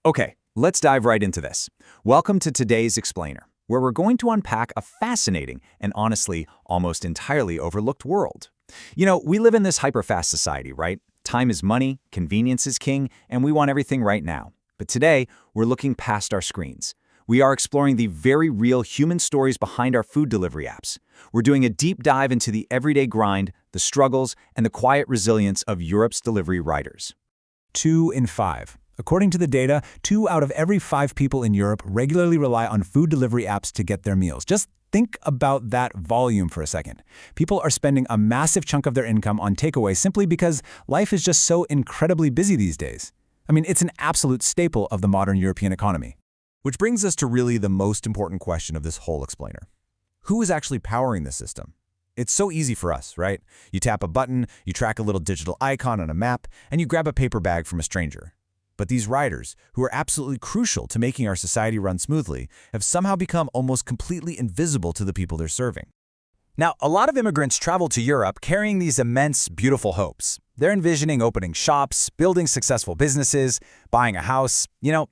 Okay, let's dive right into this. Welcome to today's Explainer, where we're going to unpack a fascinating and honestly almost entirely overlooked world. We live in this hyper-fast society, right? Time is money, convenience is king, and we want everything right now. But today, we're looking past our screens. We are exploring the very real human stories behind our food delivery apps. We're doing a deep dive into the everyday grind, the struggles, and the quiet resilience of Europe's delivery riders. 2 in 5. According to the data, 2 out of every 5 people in Europe regularly rely on food delivery apps to get their meals. Just think about that volume for a second. People are spending a massive chunk of their income on takeaway simply because life is just so incredibly busy these days. It's an absolute staple of the modern European economy. Which brings us to really the most important question of this whole explainer. Who is actually powering this system? It's so easy for us, right? You tap a button, you track a little digital icon on a map, and you grab a paper bag from a stranger. But these riders, who are absolutely crucial to making our society run smoothly, have somehow become almost completely invisible to the people they're serving. Now, a lot of immigrants travel to Europe carrying these immense, beautiful hopes. They're envisioning opening shops, building successful businesses, buying a house,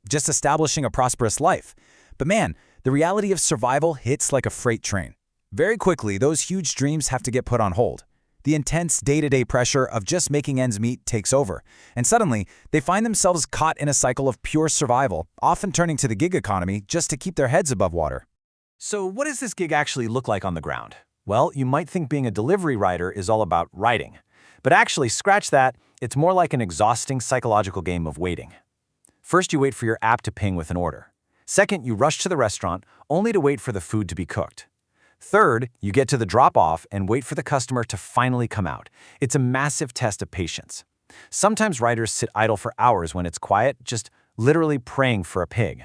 just establishing a prosperous life. But man, the reality of survival hits like a freight train. Very quickly, those huge dreams have to get put on hold. The intense day-to-day pressure of just making ends meet takes over, and suddenly, they find themselves caught in a cycle of pure survival, often turning to the gig economy just to keep their heads above water. So what does this gig actually look like on the ground? Well, you might think being a delivery rider is all about riding. But actually, scratch that, it's more like an exhausting psychological game of waiting. First, you wait for your app to ping with an order. Second, you rush to the restaurant, only to wait for the food to be cooked. Third, you get to the drop-off and wait for the customer to finally come out. It's a massive test of patience. Sometimes riders sit idle for hours when it's quiet, just literally praying for a pig.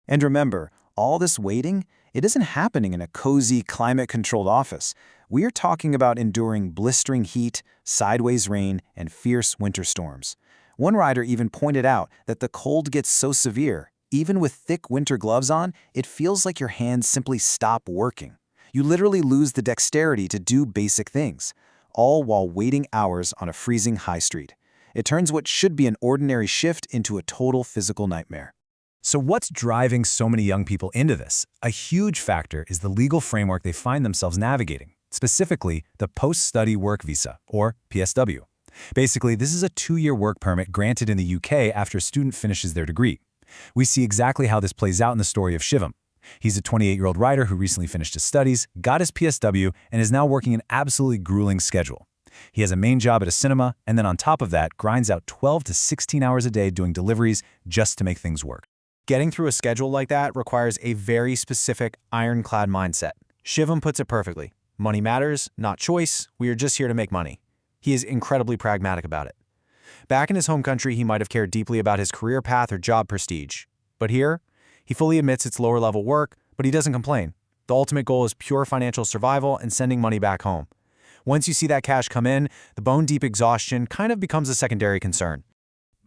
And remember, all this waiting, it isn't happening in a cozy, climate-controlled office. We are talking about enduring blistering heat, sideways rain, and fierce winter storms. One rider even pointed out that the cold gets so severe, even with thick winter gloves on, it feels like your hands simply stop working. You literally lose the dexterity to do basic things, all while waiting hours on a freezing high street. It turns what should be an ordinary shift into a total physical nightmare. So what's driving so many young people into this? A huge factor is the legal framework they find themselves navigating, specifically the Post-Study Work Visa, or PSW. Basically, this is a 2-year work permit granted in the UK after a student finishes their degree. We see exactly how this plays out in the story of Shivam. He's a 28-year-old writer who recently finished his studies, got his PSW, and is now working an absolutely grueling schedule. He has a main job at a cinema, and then on top of that, grinds out 12 to 16 hours a day doing deliveries just to make things work. Getting through a schedule like that requires a very specific, ironclad mindset. Shivam puts it perfectly. Money matters, not choice. We are just here to make money. He is incredibly pragmatic about it. Back in his home country, he might have cared deeply about his career path or job prestige. But here, he fully admits it's lower-level work, but he doesn't complain. The ultimate goal is pure financial survival and sending money back home. Once you see that cash come in, the bone-deep exhaustion kind of becomes a secondary concern.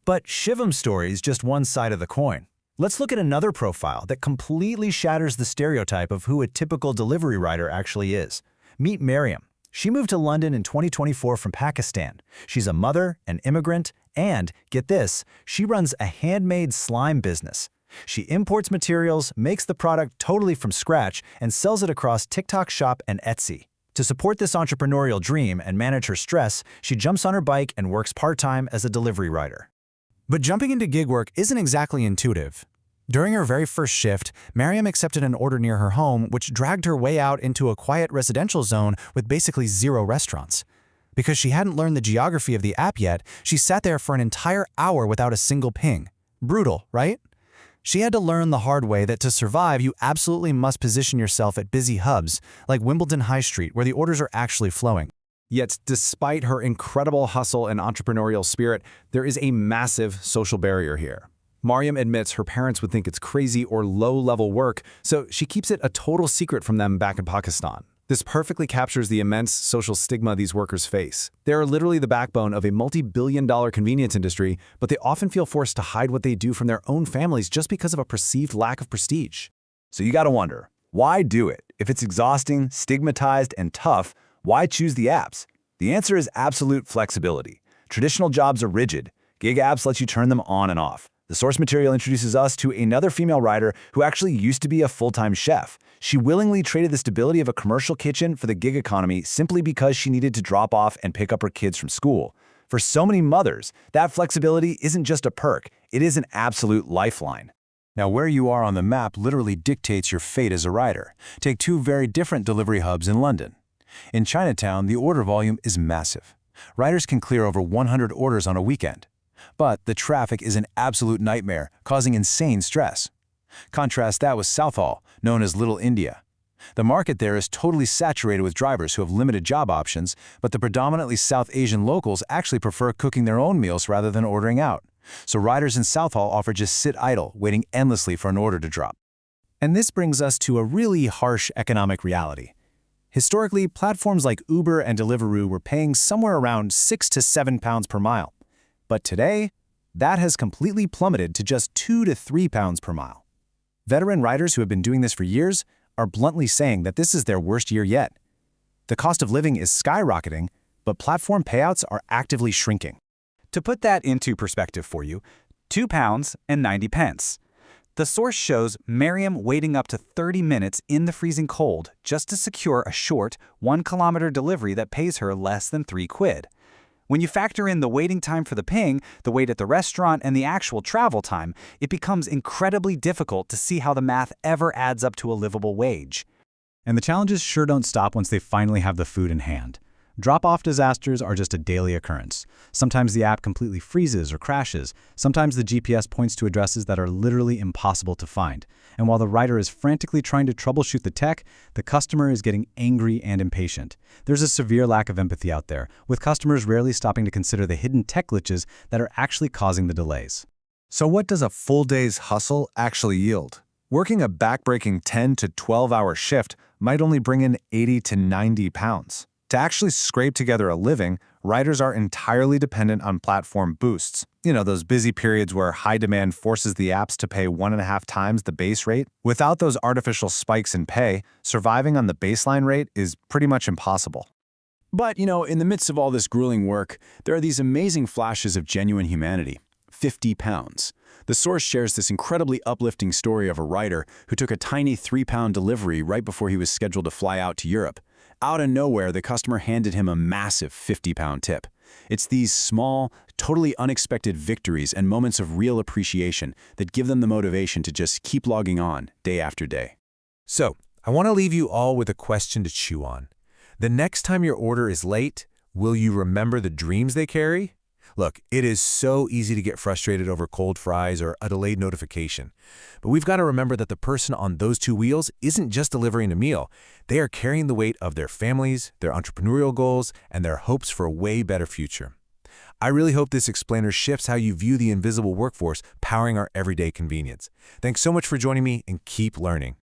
But Shivam's story is just one side of the coin. Let's look at another profile that completely shatters the stereotype of who a typical delivery rider actually is. Meet Mariam. She moved to London in 2024 from Pakistan. She's a mother, an immigrant, and, get this, she runs a handmade slime business. She imports materials, makes the product totally from scratch, and sells it across TikTok Shop and Etsy. To support this entrepreneurial dream and manage her stress, she jumps on her bike and works part-time as a delivery rider. But jumping into gig work isn't exactly intuitive. During her very first shift, Mariam accepted an order near her home, which dragged her way out into a quiet residential zone with basically 0 restaurants. Because she hadn't learned the geography of the app yet, she sat there for an entire hour without a single ping. Brutal, right? She had to learn the hard way that to survive, you absolutely must position yourself at busy hubs, like Wimbledon High Street, where the orders are actually flowing. Yet, despite her incredible hustle and entrepreneurial spirit, there is a massive social barrier here. Mariam admits her parents would think it's crazy or low-level work, so she keeps it a total secret from them back in Pakistan. This perfectly captures the immense social stigma these workers face. They are literally the backbone of a multi-billion-dollar convenience industry, but they often feel forced to hide what they do from their own families just because of a perceived lack of prestige. So you gotta wonder, why do it? If it's exhausting, stigmatized, and tough, why choose the apps? The answer is absolute flexibility. Traditional jobs are rigid. Gig apps let you turn them on and off. The source material introduces us to another female writer who actually used to be a full-time chef. She willingly traded the stability of a commercial kitchen for the gig economy simply because she needed to drop off and pick up her kids from school. For so many mothers, that flexibility isn't just a perk, it is an absolute lifeline. Now, where you are on the map literally dictates your fate as a rider. Take two very different delivery hubs in London. In Chinatown, the order volume is massive. Riders can clear over 100 orders on a weekend. But the traffic is an absolute nightmare, causing insane stress. Contrast that with Southall, known as Little India. The market there is totally saturated with drivers who have limited job options, but the predominantly South Asian locals actually prefer cooking their own meals rather than ordering out. So riders in Southall often just sit idle, waiting endlessly for an order to drop. And this brings us to a really harsh economic reality. Historically, platforms like Uber and Deliveroo were paying somewhere around £6 to £7 per mile. But today, that has completely plummeted to just £2 to £3 per mile. Veteran riders who have been doing this for years are bluntly saying that this is their worst year yet. The cost of living is skyrocketing, but platform payouts are actively shrinking. To put that into perspective for you, £2.90. The source shows Merriam waiting up to 30 minutes in the freezing cold just to secure a short, 1-kilometer delivery that pays her less than £3. When you factor in the waiting time for the ping, the wait at the restaurant, and the actual travel time, it becomes incredibly difficult to see how the math ever adds up to a livable wage. And the challenges sure don't stop once they finally have the food in hand. Drop-off disasters are just a daily occurrence. Sometimes the app completely freezes or crashes. Sometimes the GPS points to addresses that are literally impossible to find. And while the rider is frantically trying to troubleshoot the tech, the customer is getting angry and impatient. There's a severe lack of empathy out there, with customers rarely stopping to consider the hidden tech glitches that are actually causing the delays. So what does a full day's hustle actually yield? Working a backbreaking 10 to 12-hour shift might only bring in 80 to 90 pounds. To actually scrape together a living, riders are entirely dependent on platform boosts. Those busy periods where high demand forces the apps to pay 1.5 times the base rate. Without those artificial spikes in pay, surviving on the baseline rate is pretty much impossible. But, in the midst of all this grueling work, there are these amazing flashes of genuine humanity. 50 pounds. The source shares this incredibly uplifting story of a rider who took a tiny 3-pound delivery right before he was scheduled to fly out to Europe. Out of nowhere, the customer handed him a massive 50-pound tip. It's these small, totally unexpected victories and moments of real appreciation that give them the motivation to just keep logging on day after day. So, I want to leave you all with a question to chew on. The next time your order is late, will you remember the dreams they carry? Look, it is so easy to get frustrated over cold fries or a delayed notification. But we've got to remember that the person on those two wheels isn't just delivering a meal. They are carrying the weight of their families, their entrepreneurial goals, and their hopes for a way better future. I really hope this explainer shifts how you view the invisible workforce powering our everyday convenience. Thanks so much for joining me, and keep learning.